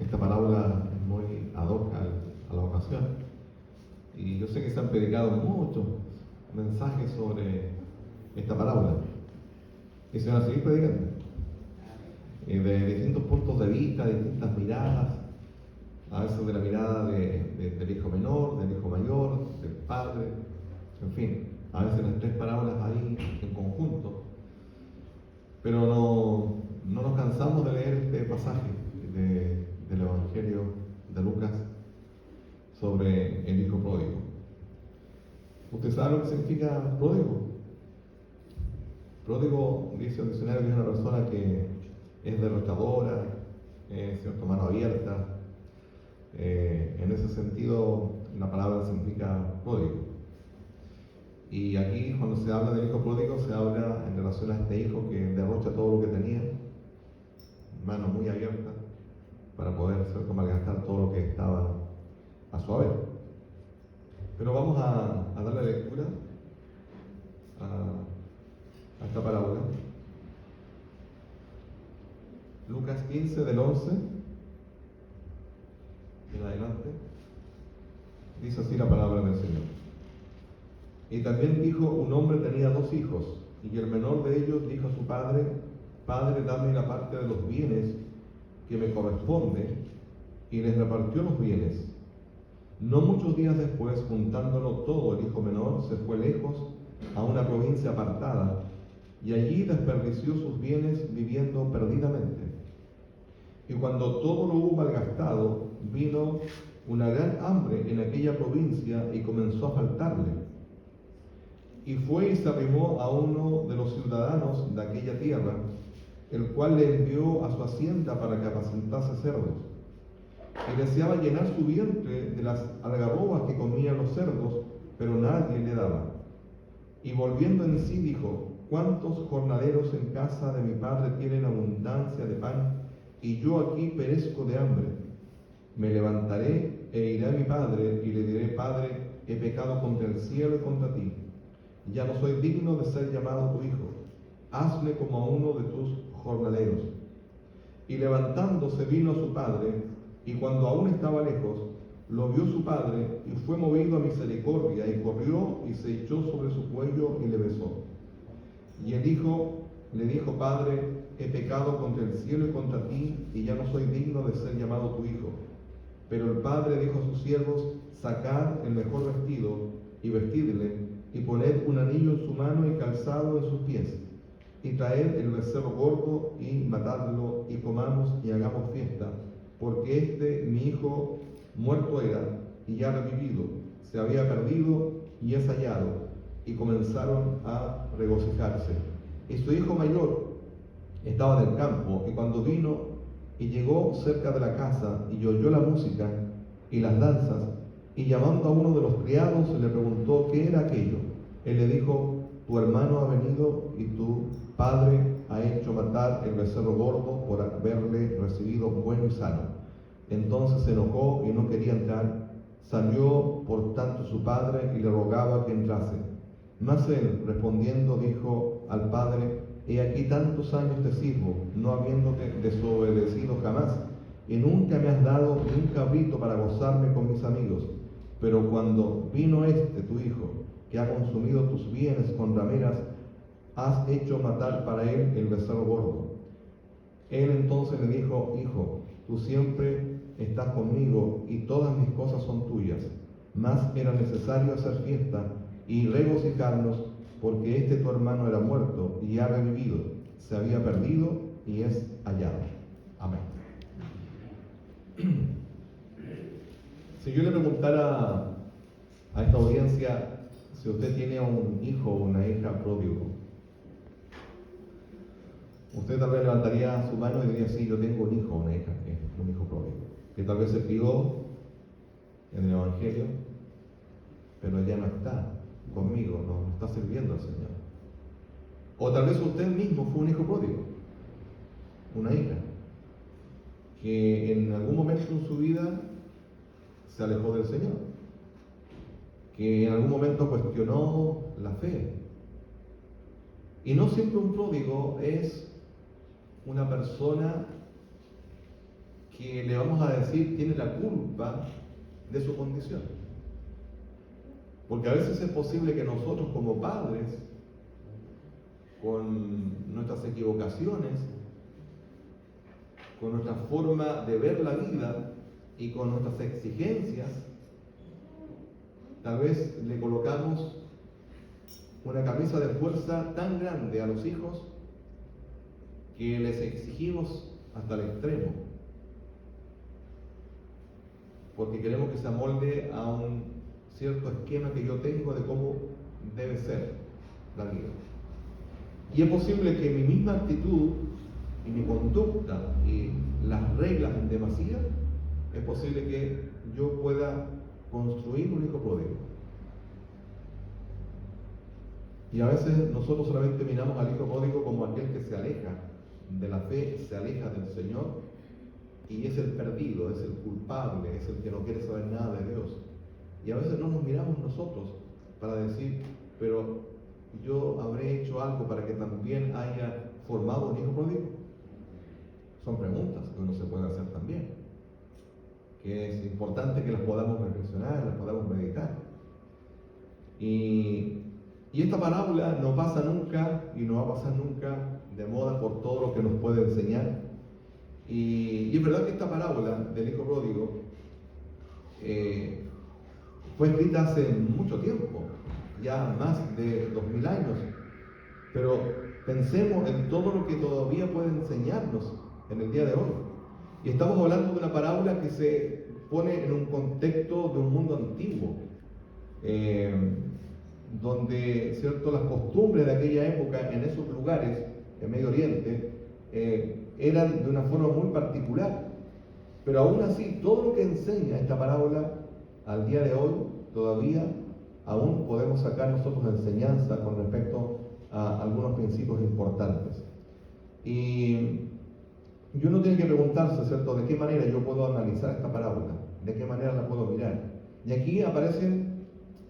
Esta parábola es muy ad hoc a la ocasión. Y yo sé que se han predicado muchos mensajes sobre esta parábola. Y se van a seguir predicando. De distintos puntos de vista, distintas miradas. A veces de la mirada del hijo menor, del hijo mayor, del padre. En fin, a veces las tres parábolas ahí en conjunto. Pero no nos cansamos de leer este pasaje del Evangelio de Lucas sobre el hijo pródigo. ¿Usted sabe lo que significa pródigo? Pródigo, dice el diccionario, que es una persona que es derrochadora, cierto, mano abierta. En ese sentido, la palabra significa pródigo. Y aquí, cuando se habla del hijo pródigo, se habla en relación a este hijo que derrocha todo lo que tenía, mano muy abierta, para poder, cierto, malgastar todo lo que estaba a su haber. Pero vamos a darle lectura a esta parábola. Lucas 15, del 11 en adelante, dice así la palabra del Señor. Y también dijo: un hombre tenía dos hijos, y el menor de ellos dijo a su padre: Padre, dame la parte de los bienes que me corresponde, y les repartió los bienes. No muchos días después, juntándolo todo, el hijo menor se fue lejos a una provincia apartada, y allí desperdició sus bienes viviendo perdidamente. Y cuando todo lo hubo malgastado, vino una gran hambre en aquella provincia y comenzó a faltarle. Y fue y se arrimó a uno de los ciudadanos de aquella tierra, el cual le envió a su hacienda para que apacentase cerdos. Y deseaba llenar su vientre de las algarrobas que comían los cerdos, pero nadie le daba. Y volviendo en sí dijo: ¿cuántos jornaleros en casa de mi padre tienen abundancia de pan, y yo aquí perezco de hambre? Me levantaré e iré a mi padre, y le diré: Padre, he pecado contra el cielo y contra ti. Ya no soy digno de ser llamado tu hijo. Hazme como a uno de tus jornaleros. Y levantándose vino a su padre, y cuando aún estaba lejos, lo vio su padre, y fue movido a misericordia, y corrió y se echó sobre su cuello y le besó. Y el hijo le dijo: Padre, he pecado contra el cielo y contra ti, y ya no soy digno de ser llamado tu hijo. Pero el padre dijo a sus siervos: sacad el mejor vestido y vestidle, y poned un anillo en su mano y calzado en sus pies, y traed el becerro gordo y matadlo, y comamos y hagamos fiesta, porque este mi hijo muerto era y ya revivido, se había perdido y es hallado. Y comenzaron a regocijarse. Y su hijo mayor estaba en el campo, y cuando vino y llegó cerca de la casa y oyó la música y las danzas, y llamando a uno de los criados le preguntó qué era aquello. Él le dijo: tu hermano ha venido y tu padre ha hecho matar el becerro gordo por haberle recibido bueno y sano. Entonces se enojó y no quería entrar. Salió por tanto su padre y le rogaba que entrase. Mas él, respondiendo, dijo al padre: he aquí tantos años te sirvo, no habiéndote desobedecido jamás, y nunca me has dado ni un cabrito para gozarme con mis amigos. Pero cuando vino este tu hijo, que ha consumido tus bienes con rameras, has hecho matar para él el becerro gordo. Él entonces le dijo: hijo, tú siempre estás conmigo y todas mis cosas son tuyas. Mas era necesario hacer fiesta y regocijarnos, porque este tu hermano era muerto y ha revivido, se había perdido y es hallado. Amén. Si yo le preguntara a esta audiencia si usted tiene un hijo o una hija pródigo, usted tal vez levantaría su mano y diría: sí, yo tengo un hijo o una hija, un hijo pródigo, que tal vez se crió en el Evangelio, pero ya no está conmigo, no está sirviendo al Señor. O tal vez usted mismo fue un hijo pródigo, una hija, que en algún momento en su vida se alejó del Señor, que en algún momento cuestionó la fe. Y no siempre un pródigo es una persona que le vamos a decir tiene la culpa de su condición. Porque a veces es posible que nosotros como padres, con nuestras equivocaciones, con nuestra forma de ver la vida y con nuestras exigencias, tal vez le colocamos una camisa de fuerza tan grande a los hijos que les exigimos hasta el extremo, porque queremos que se amolde a un cierto esquema que yo tengo de cómo debe ser la vida. Y es posible que mi misma actitud y mi conducta y las reglas en demasía, es posible que yo pueda construir un hijo pródigo. Y a veces nosotros solamente miramos al hijo pródigo como aquel que se aleja de la fe, se aleja del Señor, y es el perdido, es el culpable, es el que no quiere saber nada de Dios. Y a veces no nos miramos nosotros para decir, pero yo habré hecho algo para que también haya formado un hijo pródigo. Son preguntas que uno se puede hacer también, que es importante que las podamos reflexionar, las podamos meditar. Y esta parábola no pasa nunca y no va a pasar nunca de moda por todo lo que nos puede enseñar. Y es verdad que esta parábola del hijo pródigo fue escrita hace mucho tiempo, ya más de 2000 años, pero pensemos en todo lo que todavía puede enseñarnos en el día de hoy. Y estamos hablando de una parábola que se pone en un contexto de un mundo antiguo, donde, ¿cierto?, las costumbres de aquella época en esos lugares, en Medio Oriente, eran de una forma muy particular. Pero aún así, todo lo que enseña esta parábola al día de hoy, todavía aún podemos sacar nosotros enseñanza con respecto a algunos principios importantes. Y uno tiene que preguntarse, ¿cierto?, de qué manera yo puedo analizar esta parábola, de qué manera la puedo mirar. Y aquí aparecen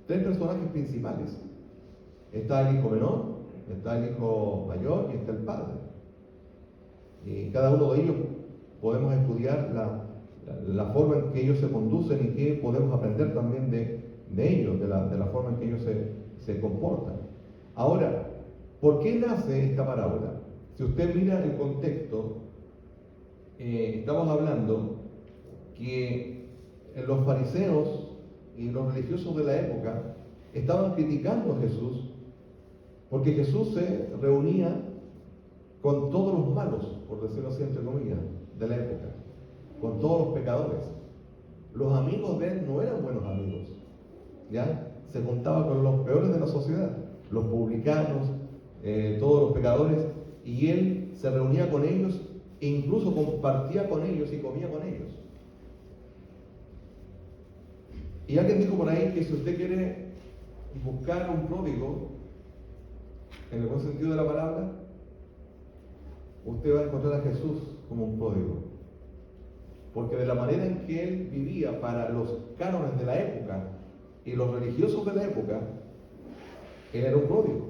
tres personajes principales. Está el hijo menor, está el hijo mayor y está el padre. Y cada uno de ellos podemos estudiar la forma en que ellos se conducen y qué podemos aprender también de ellos, de la forma en que ellos se comportan. Ahora, ¿por qué nace esta parábola? Si usted mira el contexto, estamos hablando que los fariseos y los religiosos de la época estaban criticando a Jesús porque Jesús se reunía con todos los malos, por decirlo así entre comillas, de la época, con todos los pecadores. Los amigos de él no eran buenos amigos, ¿ya? Se juntaba con los peores de la sociedad, los publicanos, todos los pecadores, y él se reunía con ellos e incluso compartía con ellos y comía con ellos. Y alguien dijo por ahí que si usted quiere buscar un pródigo, en el buen sentido de la palabra, usted va a encontrar a Jesús como un pródigo. Porque de la manera en que él vivía para los cánones de la época y los religiosos de la época, él era un pródigo.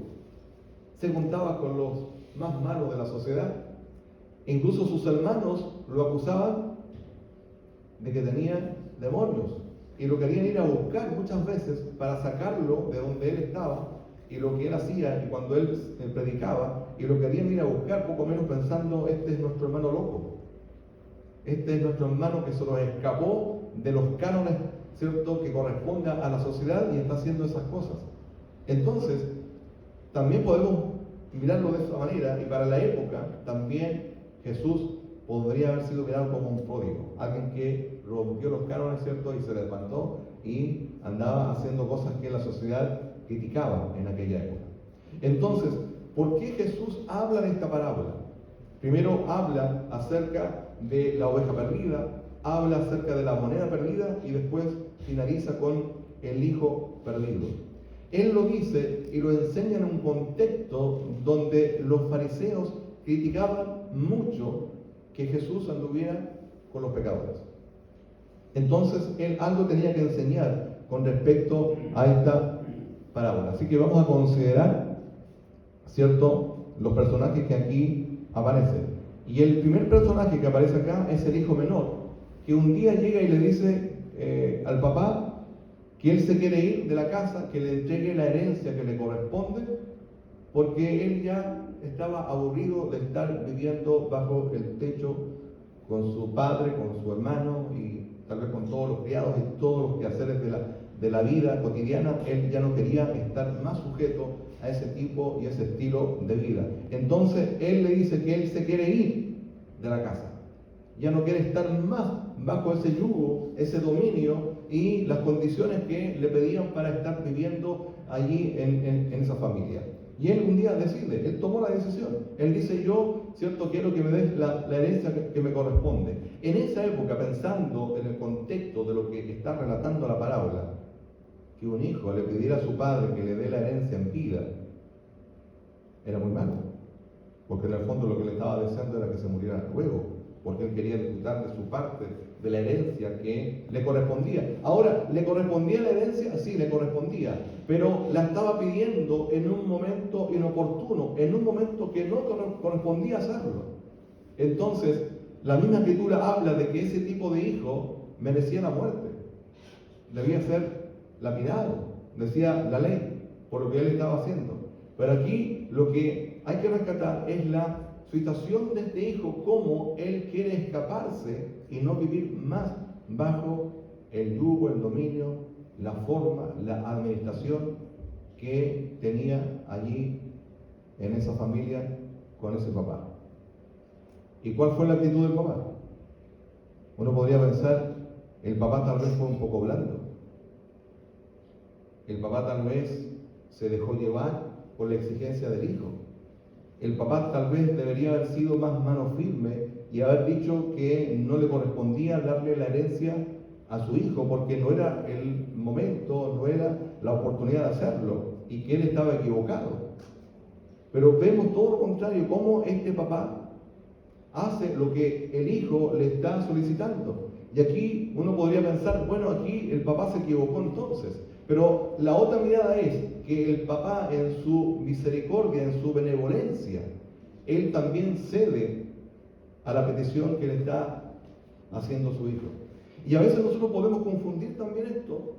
Se juntaba con los más malos de la sociedad. Incluso sus hermanos lo acusaban de que tenía demonios y lo querían ir a buscar muchas veces para sacarlo de donde él estaba y lo que él hacía y cuando él predicaba, y lo querían ir a buscar poco menos pensando: este es nuestro hermano loco, este es nuestro hermano que se nos escapó de los cánones, ¿cierto?, que corresponda a la sociedad y está haciendo esas cosas. Entonces, también podemos mirarlo de esa manera, y para la época también Jesús podría haber sido mirado como un pródigo, alguien que rompió los cánones, ¿cierto?, y se levantó y andaba haciendo cosas que la sociedad criticaba en aquella época. Entonces, ¿por qué Jesús habla de esta parábola? Primero habla acerca de la oveja perdida, habla acerca de la moneda perdida y después finaliza con el hijo perdido. Él lo dice y lo enseña en un contexto donde los fariseos criticaban mucho que Jesús anduviera con los pecadores. Entonces, él algo tenía que enseñar con respecto a esta parábola. Así que vamos a considerar, ¿cierto?, los personajes que aquí aparecen. Y el primer personaje que aparece acá es el hijo menor, que un día llega y le dice al papá que él se quiere ir de la casa, que le entregue la herencia que le corresponde, porque él ya estaba aburrido de estar viviendo bajo el techo con su padre, con su hermano y tal vez con todos los criados y todos los quehaceres de la vida cotidiana. Él ya no quería estar más sujeto a ese tipo y ese estilo de vida. Entonces él le dice que él se quiere ir de la casa, ya no quiere estar más bajo ese yugo, ese dominio y las condiciones que le pedían para estar viviendo allí en esa familia. Y él un día decide, él tomó la decisión. Él dice, yo, cierto, quiero que me des la herencia que me corresponde. En esa época, pensando en el contexto de lo que está relatando la parábola, que un hijo le pidiera a su padre que le dé la herencia en vida, era muy malo. Porque en el fondo lo que le estaba deseando era que se muriera luego, porque él quería disfrutar de su parte, de la herencia que le correspondía. Ahora, ¿le correspondía la herencia? Sí, le correspondía, pero la estaba pidiendo en un momento inoportuno, en un momento que no correspondía hacerlo. Entonces, la misma Escritura habla de que ese tipo de hijo merecía la muerte, debía ser lapidado, decía la ley, por lo que él estaba haciendo. Pero aquí lo que hay que rescatar es la situación de este hijo, cómo él quiere escaparse y no vivir más bajo el yugo, el dominio, la forma, la administración que tenía allí en esa familia con ese papá. ¿Y cuál fue la actitud del papá? Uno podría pensar, el papá tal vez fue un poco blando. El papá tal vez se dejó llevar por la exigencia del hijo. El papá tal vez debería haber sido más mano firme y haber dicho que no le correspondía darle la herencia a su hijo porque no era el momento, no era la oportunidad de hacerlo y que él estaba equivocado. Pero vemos todo lo contrario, cómo este papá hace lo que el hijo le está solicitando. Y aquí uno podría pensar, bueno, aquí el papá se equivocó entonces. Pero la otra mirada es que el papá en su misericordia, en su benevolencia, él también cede a la petición que le está haciendo su hijo. Y a veces nosotros podemos confundir también esto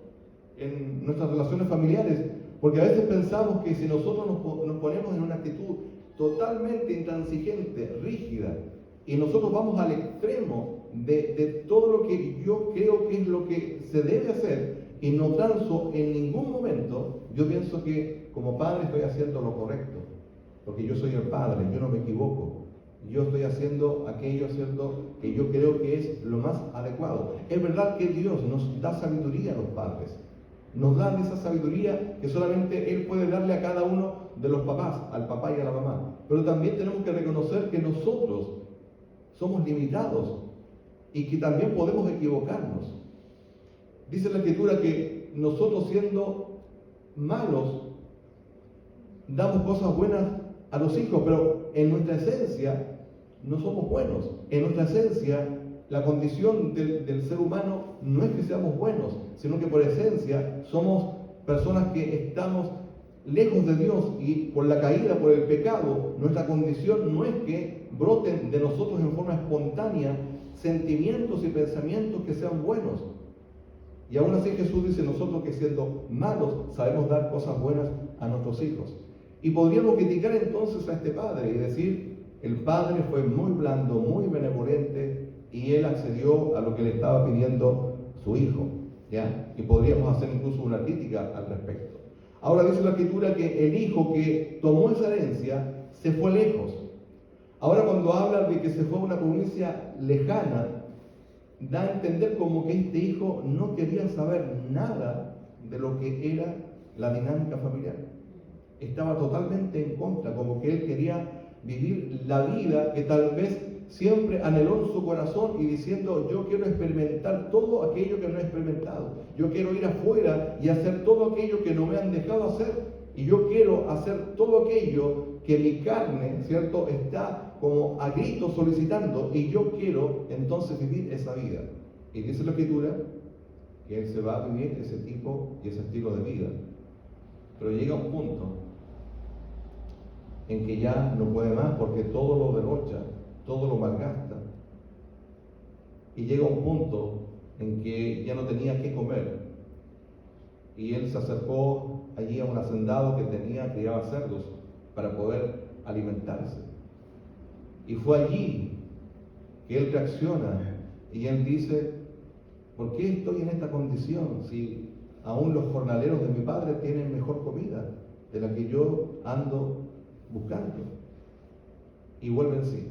en nuestras relaciones familiares, porque a veces pensamos que si nosotros nos ponemos en una actitud totalmente intransigente, rígida, y nosotros vamos al extremo de todo lo que yo creo que es lo que se debe hacer, y no transo en ningún momento, yo pienso que como padre estoy haciendo lo correcto, porque yo soy el padre, yo no me equivoco. Yo estoy haciendo aquello, ¿cierto?, que yo creo que es lo más adecuado. Es verdad que Dios nos da sabiduría a los padres. Nos da esa sabiduría que solamente Él puede darle a cada uno de los papás, al papá y a la mamá. Pero también tenemos que reconocer que nosotros somos limitados y que también podemos equivocarnos. Dice la Escritura que nosotros, siendo malos, damos cosas buenas a los hijos, pero en nuestra esencia no somos buenos. En nuestra esencia, la condición del ser humano no es que seamos buenos, sino que por esencia somos personas que estamos lejos de Dios, y por la caída, por el pecado, nuestra condición no es que broten de nosotros en forma espontánea sentimientos y pensamientos que sean buenos. Y aún así Jesús dice, nosotros que siendo malos sabemos dar cosas buenas a nuestros hijos. Y podríamos criticar entonces a este padre y decir, el padre fue muy blando, muy benevolente, y él accedió a lo que le estaba pidiendo su hijo, ¿ya? Y podríamos hacer incluso una crítica al respecto. Ahora dice la Escritura que el hijo que tomó esa herencia se fue lejos. Ahora cuando habla de que se fue a una provincia lejana, da a entender como que este hijo no quería saber nada de lo que era la dinámica familiar. Estaba totalmente en contra, como que él quería vivir la vida que tal vez siempre anheló en su corazón y diciendo, yo quiero experimentar todo aquello que no he experimentado. Yo quiero ir afuera y hacer todo aquello que no me han dejado hacer. Y yo quiero hacer todo aquello que mi carne, ¿cierto?, está como a gritos solicitando, y yo quiero entonces vivir esa vida. Y dice la Escritura que él se va a vivir ese tipo y ese estilo de vida. Pero llega un punto en que ya no puede más, porque todo lo derrocha, todo lo malgasta. y llega un punto en que ya no tenía qué comer. Y él se acercó allí a un hacendado que criaba cerdos para poder alimentarse. Y fue allí que él reacciona y él dice: ¿por qué estoy en esta condición si aún los jornaleros de mi padre tienen mejor comida de la que yo ando buscando? Y vuelve en sí.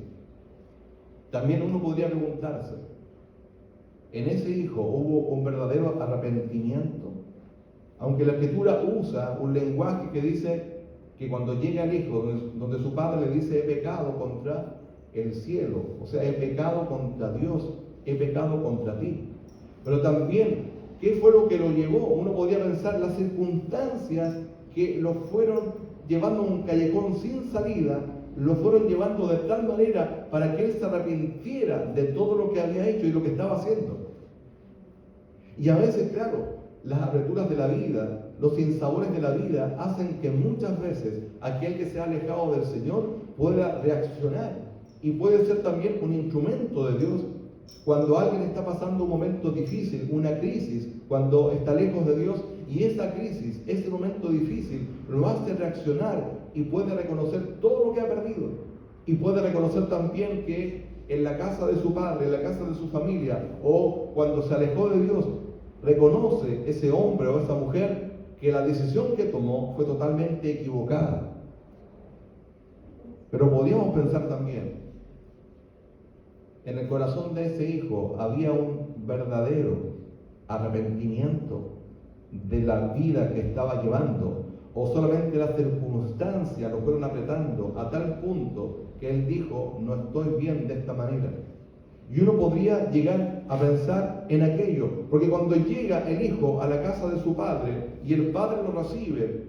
También uno podría preguntarse, ¿en ese hijo hubo un verdadero arrepentimiento? Aunque la Escritura usa un lenguaje que dice que cuando llega el hijo, donde su padre le dice: he pecado contra el cielo, o sea, he pecado contra Dios, he pecado contra ti. Pero también, ¿qué fue lo que lo llevó? Uno podría pensar las circunstancias que lo fueron llevando a un callejón sin salida, lo fueron llevando de tal manera para que él se arrepintiera de todo lo que había hecho y lo que estaba haciendo. Y a veces, claro, las apreturas de la vida, los sinsabores de la vida hacen que muchas veces aquel que se ha alejado del Señor pueda reaccionar y puede ser también un instrumento de Dios. Cuando alguien está pasando un momento difícil, una crisis, cuando está lejos de Dios, y esa crisis, ese momento difícil, lo hace reaccionar y puede reconocer todo lo que ha perdido. Y puede reconocer también que en la casa de su padre, en la casa de su familia, o cuando se alejó de Dios, reconoce ese hombre o esa mujer que la decisión que tomó fue totalmente equivocada. Pero podríamos pensar también, en el corazón de ese hijo había un verdadero arrepentimiento de la vida que estaba llevando, o solamente las circunstancias lo fueron apretando a tal punto que él dijo: no estoy bien de esta manera. Y uno podría llegar a pensar en aquello, porque cuando llega el hijo a la casa de su padre y el padre lo recibe,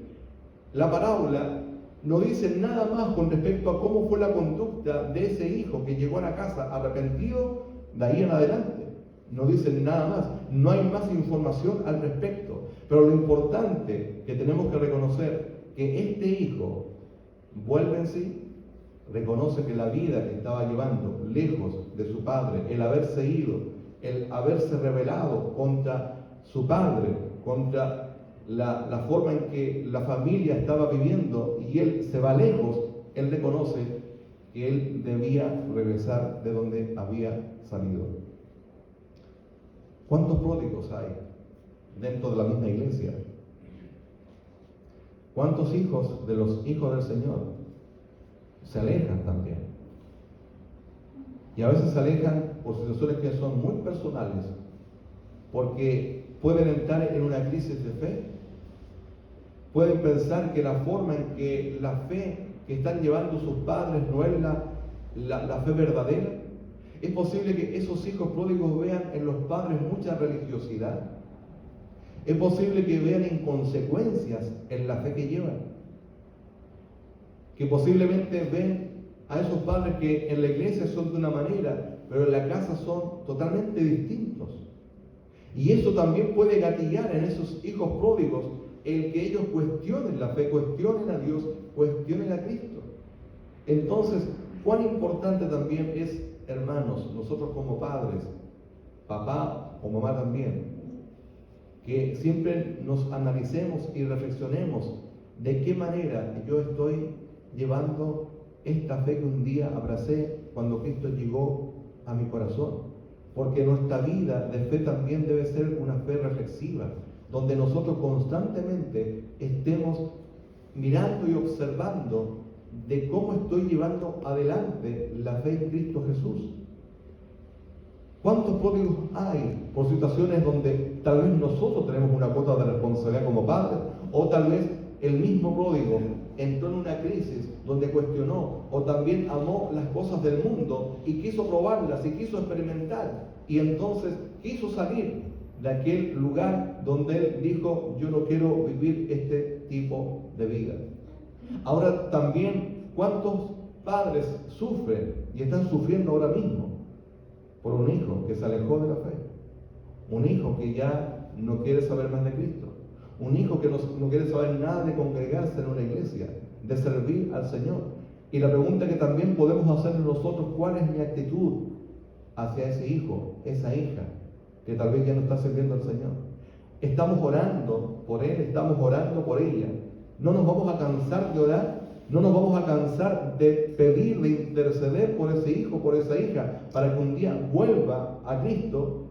la parábola no dice nada más con respecto a cómo fue la conducta de ese hijo que llegó a la casa arrepentido de ahí en adelante. No dice nada más, no hay más información al respecto. Pero lo importante que tenemos que reconocer, que este hijo vuelve en sí, reconoce que la vida que estaba llevando lejos de su padre, el haberse ido, el haberse rebelado contra su padre, contra la forma en que la familia estaba viviendo, y él se va lejos, él reconoce que él debía regresar de donde había salido. ¿Cuántos pródigos hay dentro de la misma iglesia? ¿Cuántos hijos de los hijos del Señor se alejan también? Y a veces se alejan por situaciones que son muy personales, porque pueden entrar en una crisis de fe, pueden pensar que la forma en que la fe que están llevando sus padres no es la fe verdadera. Es posible que esos hijos pródigos vean en los padres mucha religiosidad. Es posible que vean inconsecuencias en la fe que llevan. Que posiblemente ven a esos padres que en la iglesia son de una manera, pero en la casa son totalmente distintos. Y eso también puede gatillar en esos hijos pródigos el que ellos cuestionen la fe, cuestionen a Dios, cuestionen a Cristo. Entonces, cuán importante también es, hermanos, nosotros como padres, papá o mamá también, que siempre nos analicemos y reflexionemos de qué manera yo estoy llevando esta fe que un día abracé cuando Cristo llegó a mi corazón. Porque nuestra vida de fe también debe ser una fe reflexiva, donde nosotros constantemente estemos mirando y observando de cómo estoy llevando adelante la fe en Cristo Jesús. ¿Cuántos pródigos hay por situaciones donde tal vez nosotros tenemos una cuota de responsabilidad como padres, o tal vez el mismo pródigo entró en una crisis donde cuestionó o también amó las cosas del mundo y quiso probarlas y quiso experimentar, y entonces quiso salir de aquel lugar donde él dijo: yo no quiero vivir este tipo de vida? Ahora también, ¿cuántos padres sufren y están sufriendo ahora mismo por un hijo que se alejó de la fe? Un hijo que ya no quiere saber más de Cristo. Un hijo que no quiere saber nada de congregarse en una iglesia, de servir al Señor. Y la pregunta que también podemos hacer nosotros: ¿cuál es mi actitud hacia ese hijo, esa hija, que tal vez ya no está sirviendo al Señor. Estamos orando por él, estamos orando por ella. No nos vamos a cansar de orar, no nos vamos a cansar de pedir, de interceder por ese hijo, por esa hija, para que un día vuelva a Cristo.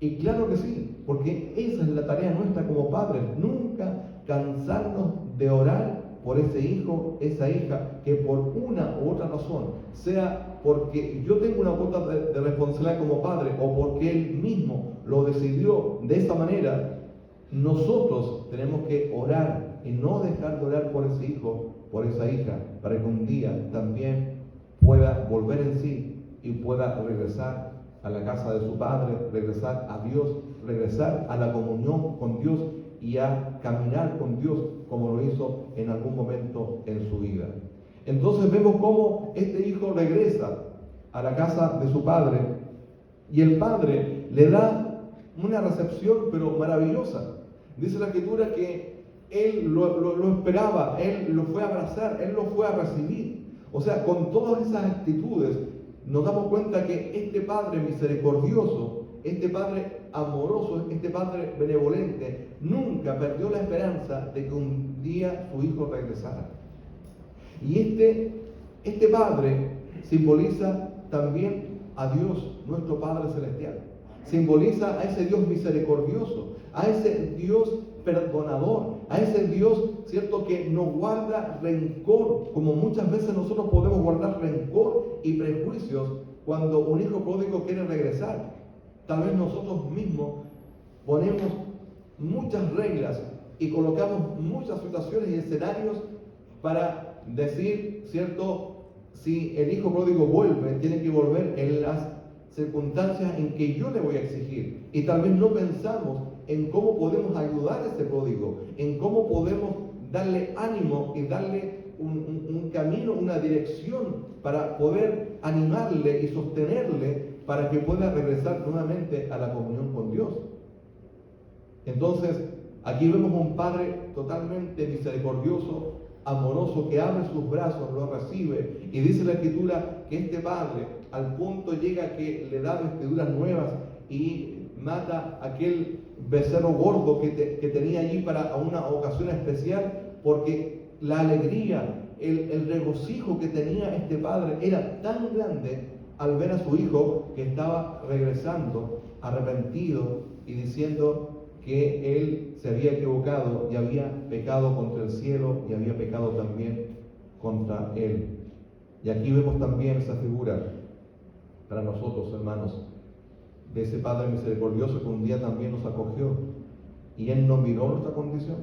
Y claro que sí, porque esa es la tarea nuestra como padres, nunca cansarnos de orar por ese hijo, esa hija, que por una u otra razón, sea porque yo tengo una cuota de responsabilidad como padre o porque él mismo lo decidió de esa manera, nosotros tenemos que orar y no dejar de orar por ese hijo, por esa hija, para que un día también pueda volver en sí y pueda regresar a la casa de su padre, regresar a Dios, regresar a la comunión con Dios y a caminar con Dios como lo hizo en algún momento en su vida. Entonces vemos cómo este hijo regresa a la casa de su padre y el padre le da una recepción pero maravillosa. Dice la Escritura que él lo esperaba, él lo fue a abrazar, él lo fue a recibir. O sea, con todas esas actitudes nos damos cuenta que este Padre misericordioso, este Padre amoroso, este Padre benevolente, nunca perdió la esperanza de que un día su hijo regresara. Y este Padre simboliza también a Dios, nuestro Padre Celestial. Simboliza a ese Dios misericordioso, a ese Dios perdonador, a ese Dios, ¿cierto?, que no guarda rencor, como muchas veces nosotros podemos guardar rencor y prejuicios cuando un hijo pródigo quiere regresar. Tal vez nosotros mismos ponemos muchas reglas y colocamos muchas situaciones y escenarios para decir, ¿cierto?, si el hijo pródigo vuelve, tiene que volver en las circunstancias en que yo le voy a exigir. Y tal vez no pensamos en cómo podemos ayudar a ese pródigo, en cómo podemos darle ánimo y darle un camino, una dirección para poder animarle y sostenerle para que pueda regresar nuevamente a la comunión con Dios. Entonces, aquí vemos un Padre totalmente misericordioso, amoroso, que abre sus brazos, lo recibe, y dice la Escritura que este Padre al punto llega que le da vestiduras nuevas y mata aquel becerro gordo que tenía allí para una ocasión especial, porque la alegría, el regocijo que tenía este padre era tan grande al ver a su hijo que estaba regresando arrepentido y diciendo que él se había equivocado y había pecado contra el cielo y había pecado también contra él. Y aquí vemos también esa figura para nosotros, hermanos, de ese Padre misericordioso que un día también nos acogió. Y Él no miró nuestra condición.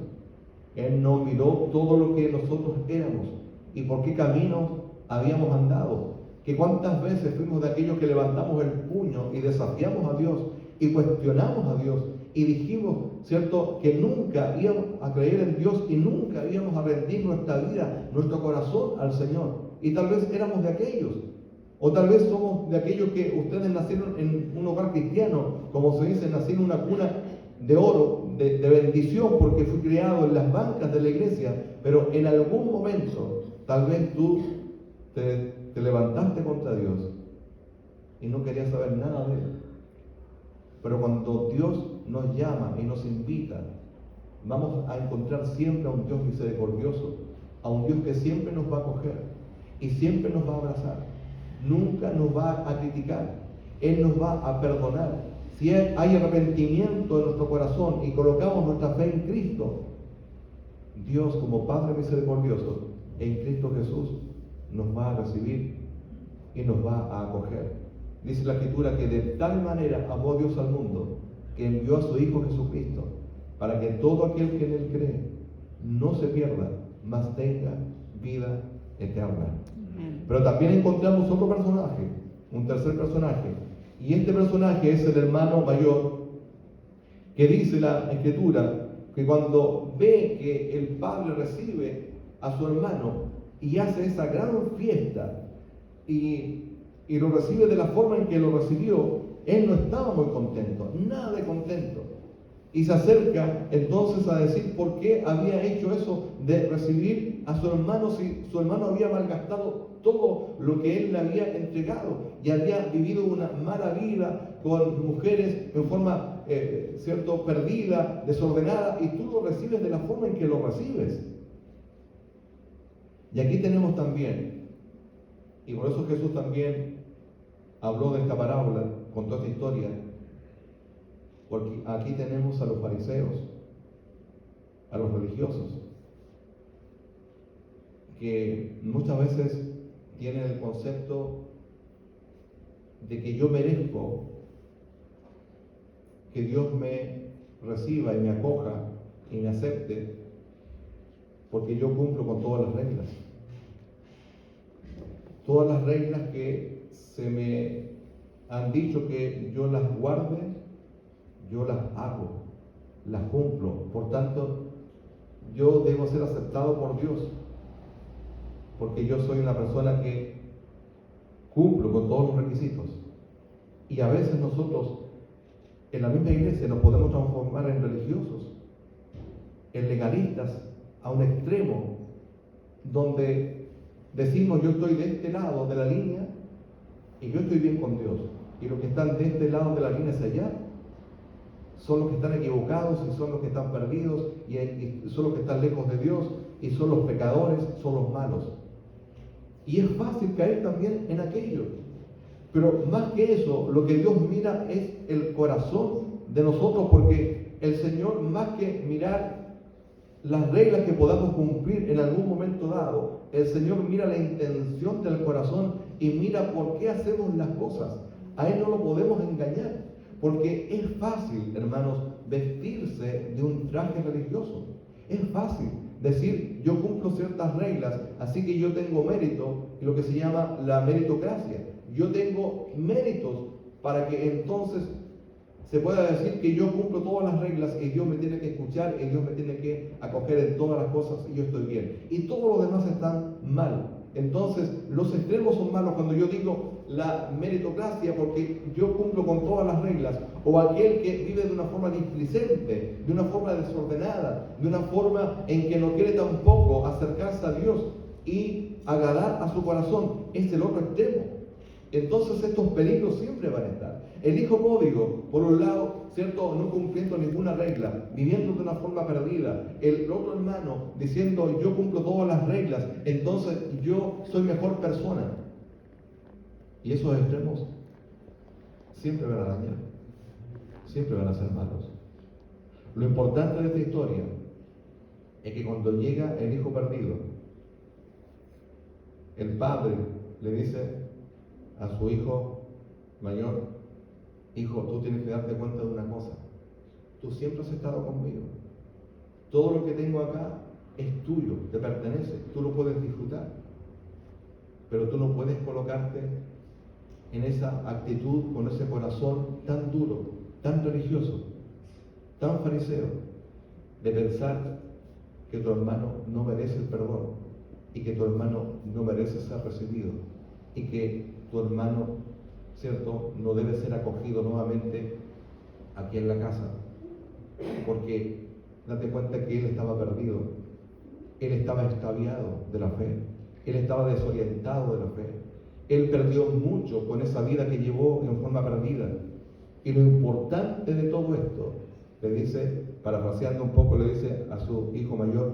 Él no miró todo lo que nosotros éramos y por qué caminos habíamos andado. Que cuántas veces fuimos de aquellos que levantamos el puño y desafiamos a Dios y cuestionamos a Dios y dijimos, ¿cierto?, que nunca íbamos a creer en Dios y nunca íbamos a rendir nuestra vida, nuestro corazón al Señor. Y tal vez éramos de aquellos. O tal vez somos de aquellos que ustedes nacieron en un hogar cristiano, como se dice, nací en una cuna de oro, de bendición, porque fui criado en las bancas de la iglesia, pero en algún momento, tal vez tú te levantaste contra Dios y no querías saber nada de Él. Pero cuando Dios nos llama y nos invita, vamos a encontrar siempre a un Dios misericordioso, a un Dios que siempre nos va a acoger y siempre nos va a abrazar. Nunca nos va a criticar, Él nos va a perdonar. Si hay arrepentimiento en nuestro corazón y colocamos nuestra fe en Cristo, Dios, como Padre misericordioso, en Cristo Jesús, nos va a recibir y nos va a acoger. Dice la Escritura que de tal manera amó Dios al mundo, que envió a su Hijo Jesucristo, para que todo aquel que en Él cree no se pierda, mas tenga vida eterna. Pero también encontramos otro personaje, un tercer personaje, y este personaje es el hermano mayor, que dice la Escritura que cuando ve que el padre recibe a su hermano y hace esa gran fiesta y lo recibe de la forma en que lo recibió, él no estaba muy contento, nada de contento. Y se acerca entonces a decir por qué había hecho eso de recibir a su hermano si su hermano había malgastado todo lo que él le había entregado y había vivido una mala vida con mujeres en forma, ¿cierto?, perdida, desordenada, y tú lo recibes de la forma en que lo recibes. Y aquí tenemos también, y por eso Jesús también habló de esta parábola, contó esta historia, porque aquí tenemos a los fariseos, a los religiosos, que muchas veces tienen el concepto de que yo merezco que Dios me reciba y me acoja y me acepte porque yo cumplo con todas las reglas. Todas las reglas que se me han dicho que yo las guarde, yo las hago, las cumplo. Por tanto, yo debo ser aceptado por Dios, porque yo soy una persona que cumplo con todos los requisitos. Y a veces nosotros, en la misma iglesia, nos podemos transformar en religiosos, en legalistas, a un extremo, donde decimos yo estoy de este lado de la línea y yo estoy bien con Dios. Y los que están de este lado de la línea hacia allá son los que están equivocados y son los que están perdidos y son los que están lejos de Dios y son los pecadores, son los malos. Y es fácil caer también en aquello. Pero más que eso, lo que Dios mira es el corazón de nosotros, porque el Señor, más que mirar las reglas que podamos cumplir en algún momento dado, el Señor mira la intención del corazón y mira por qué hacemos las cosas. A Él no lo podemos engañar, porque es fácil, hermanos, vestirse de un traje religioso. Es fácil decir, yo cumplo ciertas reglas, así que yo tengo mérito, y lo que se llama la meritocracia. Yo tengo méritos para que entonces se pueda decir que yo cumplo todas las reglas y Dios me tiene que escuchar y Dios me tiene que acoger en todas las cosas y yo estoy bien. Y todos los demás están mal. Entonces, los extremos son malos cuando yo digo la meritocracia porque yo cumplo con todas las reglas, o aquel que vive de una forma displicente, de una forma desordenada, de una forma en que no quiere tampoco acercarse a Dios y agradar a su corazón. Es el otro extremo. Entonces estos peligros siempre van a estar. El hijo pródigo, por un lado, ¿cierto?, no cumpliendo ninguna regla, viviendo de una forma perdida. El otro hermano diciendo, yo cumplo todas las reglas, entonces yo soy mejor persona. Y esos extremos siempre van a dañar, siempre van a ser malos. Lo importante de esta historia es que cuando llega el hijo perdido, el padre le dice a su hijo mayor, hijo, tú tienes que darte cuenta de una cosa, tú siempre has estado conmigo, todo lo que tengo acá es tuyo, te pertenece, tú lo puedes disfrutar, pero tú no puedes colocarte en esa actitud, con ese corazón tan duro, tan religioso, tan fariseo, de pensar que tu hermano no merece el perdón y que tu hermano no merece ser recibido y que tu hermano, ¿cierto?, no debe ser acogido nuevamente aquí en la casa, porque date cuenta que él estaba perdido, él estaba extraviado de la fe, él estaba desorientado de la fe, él perdió mucho con esa vida que llevó en forma perdida. Y lo importante de todo esto, le dice, parafraseando un poco, le dice a su hijo mayor,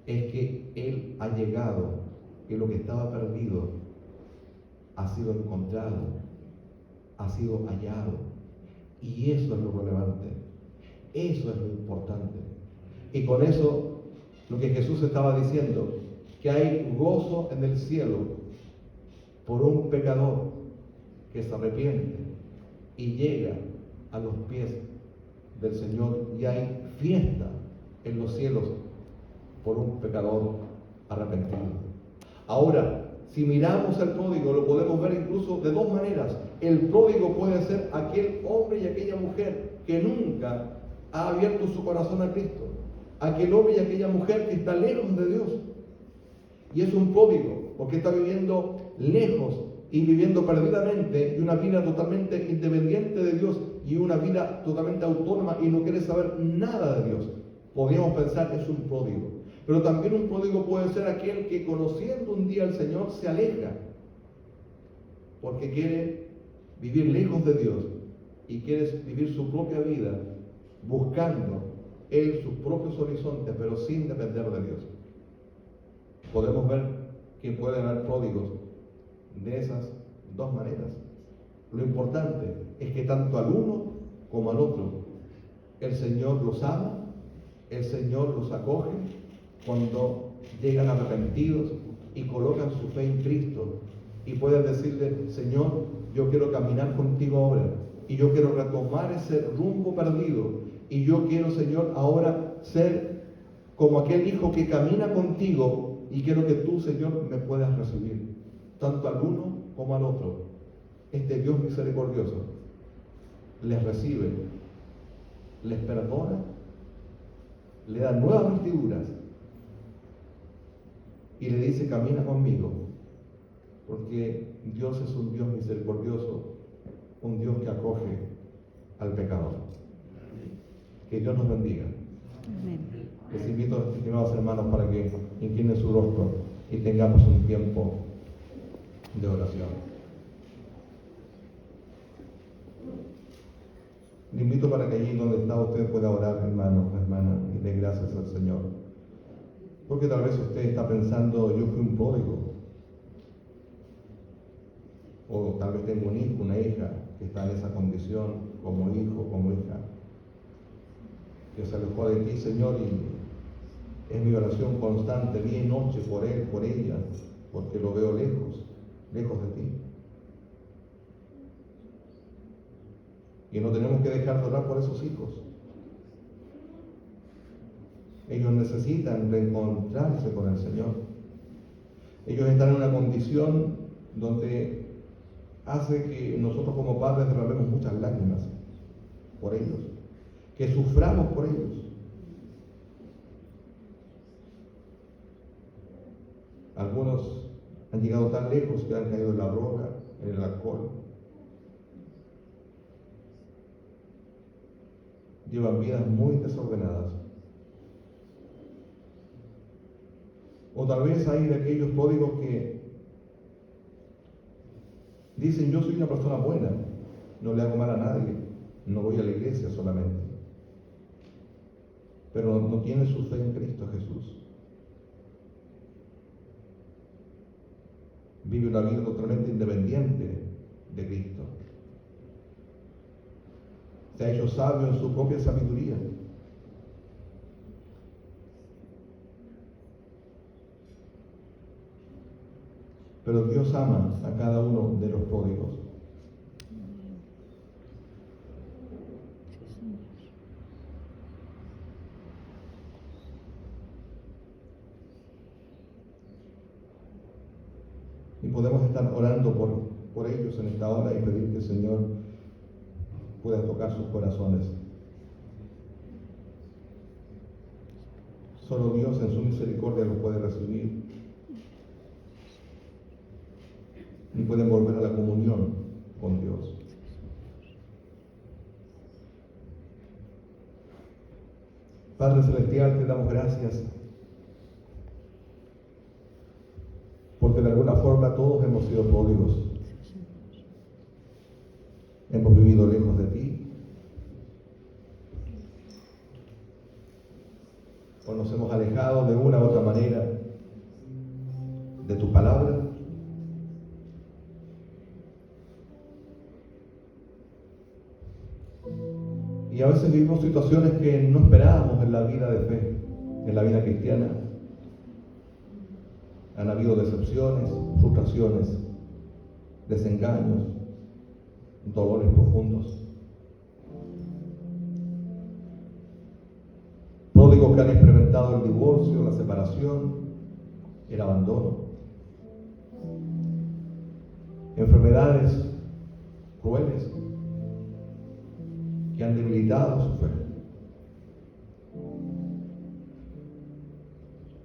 es que él ha llegado y lo que estaba perdido ha sido encontrado, ha sido hallado. Y eso es lo relevante, eso es lo importante. Y con eso, lo que Jesús estaba diciendo, que hay gozo en el cielo por un pecador que se arrepiente y llega a los pies del Señor, y hay fiesta en los cielos por un pecador arrepentido. Ahora, si miramos al pródigo, lo podemos ver incluso de dos maneras. El pródigo puede ser aquel hombre y aquella mujer que nunca ha abierto su corazón a Cristo. Aquel hombre y aquella mujer que está lejos de Dios. Y es un pródigo, porque está viviendo lejos y viviendo perdidamente y una vida totalmente independiente de Dios y una vida totalmente autónoma y no quiere saber nada de Dios. Podríamos pensar que es un pródigo. Pero también un pródigo puede ser aquel que, conociendo un día al Señor, se aleja porque quiere vivir lejos de Dios y quiere vivir su propia vida buscando él sus propios horizontes, pero sin depender de Dios. Podemos ver que pueden haber pródigos de esas dos maneras. Lo importante es que tanto al uno como al otro el Señor los ama, el Señor los acoge cuando llegan arrepentidos y colocan su fe en Cristo y pueden decirle: Señor, yo quiero caminar contigo ahora y yo quiero retomar ese rumbo perdido y yo quiero, Señor, ahora ser como aquel hijo que camina contigo y quiero que tú, Señor, me puedas recibir, tanto al uno como al otro. Este Dios misericordioso les recibe, les perdona, le da nuevas vestiduras y le dice: camina conmigo, porque Dios es un Dios misericordioso, un Dios que acoge al pecador. Que Dios nos bendiga. Amén. Les invito, estimados hermanos, para que inclinen su rostro y tengamos un tiempo de oración. Le invito para que allí donde está usted pueda orar, hermano, hermana, y dé gracias al Señor. Porque tal vez usted está pensando: yo fui un pródigo. O tal vez tengo un hijo, una hija que está en esa condición, como hijo, como hija, que se alejó de ti, Señor, y es mi oración constante, día y noche, por él, por ella, porque lo veo lejos, lejos de ti. Y no tenemos que dejar de orar por esos hijos. Ellos necesitan reencontrarse con el Señor. Ellos están en una condición donde hace que nosotros como padres derramemos muchas lágrimas por ellos, que suframos por ellos. Algunos han llegado tan lejos que han caído en la droga, en el alcohol. Llevan vidas muy desordenadas. O tal vez hay de aquellos pródigos que dicen: yo soy una persona buena, no le hago mal a nadie, no voy a la iglesia solamente. Pero no tiene su fe en Cristo Jesús. Vive una vida totalmente independiente de Cristo. Se ha hecho sabio en su propia sabiduría. Pero Dios ama a cada uno de los pródigos. Y podemos estar orando por ellos en esta hora y pedir que el Señor pueda tocar sus corazones. Solo Dios en su misericordia los puede recibir y pueden volver a la comunión con Dios. Padre Celestial, te damos gracias porque de alguna forma todos hemos sido pródigos. Hemos vivido lejos de ti, o nos hemos alejado de una u otra manera de tu palabra. Y a veces vivimos situaciones que no esperábamos en la vida de fe, en la vida cristiana. Han habido decepciones, frustraciones, desengaños, dolores profundos. Pródigos que han experimentado el divorcio, la separación, el abandono. Enfermedades crueles que han debilitado su fe.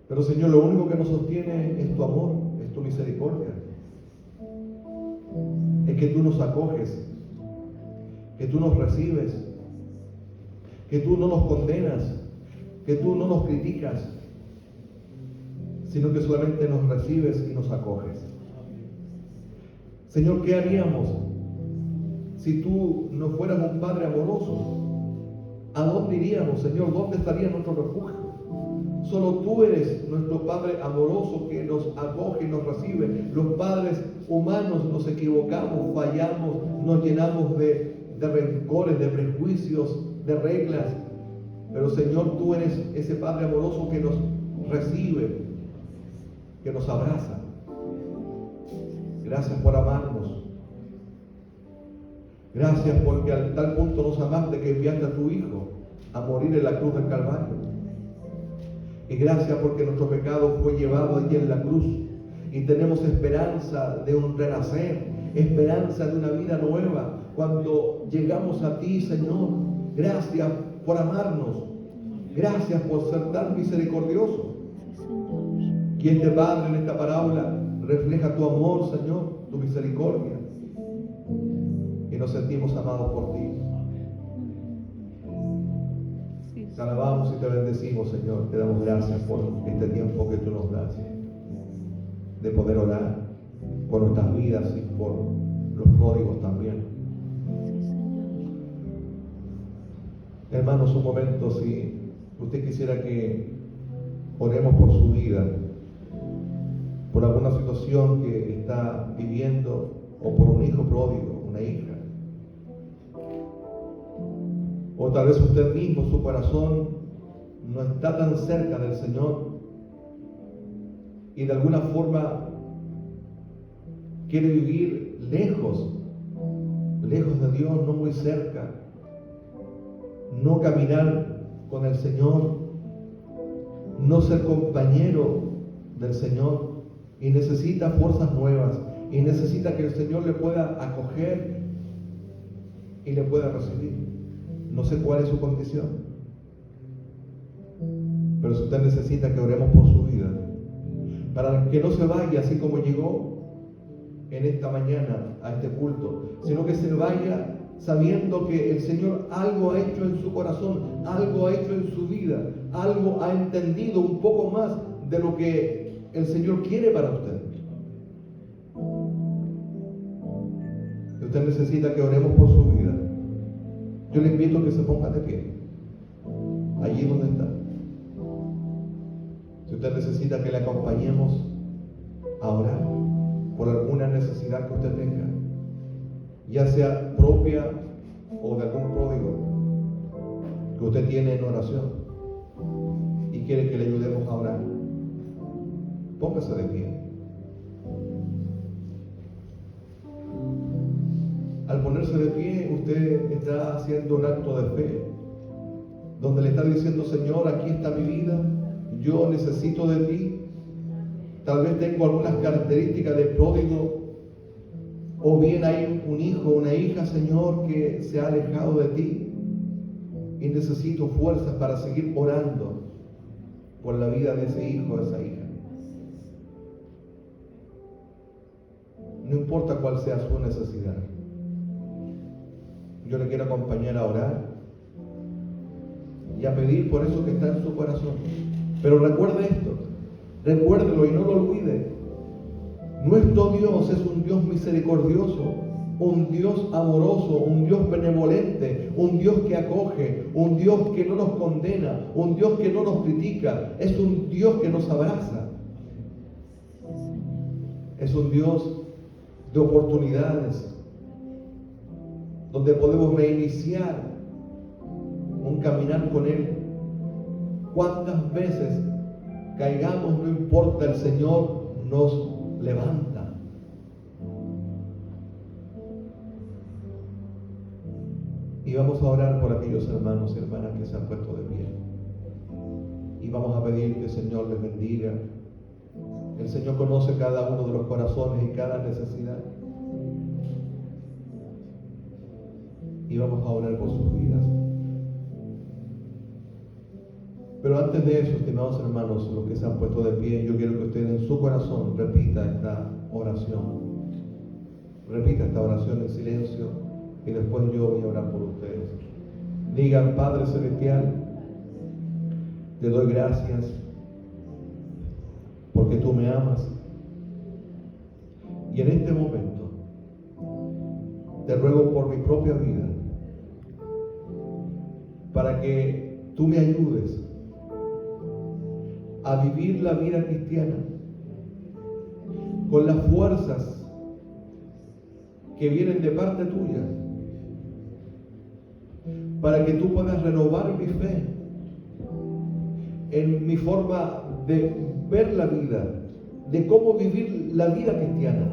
Pero Señor, lo único que nos sostiene es tu amor, es tu misericordia. Es que tú nos acoges, que tú nos recibes, que tú no nos condenas, que tú no nos criticas, sino que solamente nos recibes y nos acoges. Señor, ¿qué haríamos si tú no fueras un Padre amoroso? ¿A dónde iríamos, Señor? ¿Dónde estaría nuestro refugio? Solo tú eres nuestro Padre amoroso que nos acoge y nos recibe. Los padres humanos nos equivocamos, fallamos, nos llenamos de rencores, de prejuicios, de reglas. Pero Señor, tú eres ese Padre amoroso que nos recibe, que nos abraza. Gracias por amarnos. Gracias porque al tal punto nos amaste que enviaste a tu Hijo a morir en la cruz del Calvario. Y gracias porque nuestro pecado fue llevado allí en la cruz. Y tenemos esperanza de un renacer, esperanza de una vida nueva cuando llegamos a ti, Señor. Gracias por amarnos. Gracias por ser tan misericordioso. Y este Padre en esta parábola refleja tu amor, Señor, tu misericordia. Y nos sentimos amados por ti. Te alabamos y te bendecimos, Señor. Te damos gracias por este tiempo que tú nos das de poder orar por nuestras vidas y por los pródigos también. Hermanos, un momento, si usted quisiera que oremos por su vida, por alguna situación que está viviendo, o por un hijo pródigo, una hija, o tal vez usted mismo, su corazón no está tan cerca del Señor y de alguna forma quiere vivir lejos de Dios, no muy cerca, no caminar con el Señor, no ser compañero del Señor, y necesita fuerzas nuevas, y necesita que el Señor le pueda acoger y le pueda recibir. No sé cuál es su condición, pero si usted necesita que oremos por su vida, para que no se vaya así como llegó en esta mañana a este culto, sino que se vaya sabiendo que el Señor algo ha hecho en su corazón, algo ha hecho en su vida, algo ha entendido un poco más de lo que el Señor quiere para usted. Si usted necesita que oremos por su vida, yo le invito a que se ponga de pie, allí donde está. Si usted necesita que le acompañemos a orar por alguna necesidad que usted tenga, ya sea propia o de algún pródigo que usted tiene en oración y quiere que le ayudemos a orar, póngase de pie. Al ponerse de pie, usted está haciendo un acto de fe, donde le está diciendo: Señor, aquí está mi vida, yo necesito de ti. Tal vez tengo algunas características de pródigo, o bien hay un hijo, una hija, Señor, que se ha alejado de ti, y necesito fuerzas para seguir orando por la vida de ese hijo o esa hija. No importa cuál sea su necesidad, yo le quiero acompañar a orar y a pedir por eso que está en su corazón. Pero recuerde esto, recuérdelo y no lo olvide. Nuestro Dios es un Dios misericordioso, un Dios amoroso, un Dios benevolente, un Dios que acoge, un Dios que no nos condena, un Dios que no nos critica, es un Dios que nos abraza. Es un Dios de oportunidades, donde podemos reiniciar un caminar con Él. ¿Cuántas veces caigamos? No importa, el Señor nos levanta. Y vamos a orar por aquellos hermanos y hermanas que se han puesto de pie. Y vamos a pedir que el Señor les bendiga. El Señor conoce cada uno de los corazones y cada necesidad. Y vamos a orar por sus vidas. Pero antes de eso, estimados hermanos, los que se han puesto de pie, yo quiero que usted en su corazón repita esta oración. Repita esta oración en silencio y después yo voy a orar por ustedes. Digan: Padre Celestial, te doy gracias porque tú me amas. Y en este momento te ruego por mi propia vida, para que tú me ayudes a vivir la vida cristiana con las fuerzas que vienen de parte tuya, para que tú puedas renovar mi fe en mi forma de ver la vida, de cómo vivir la vida cristiana.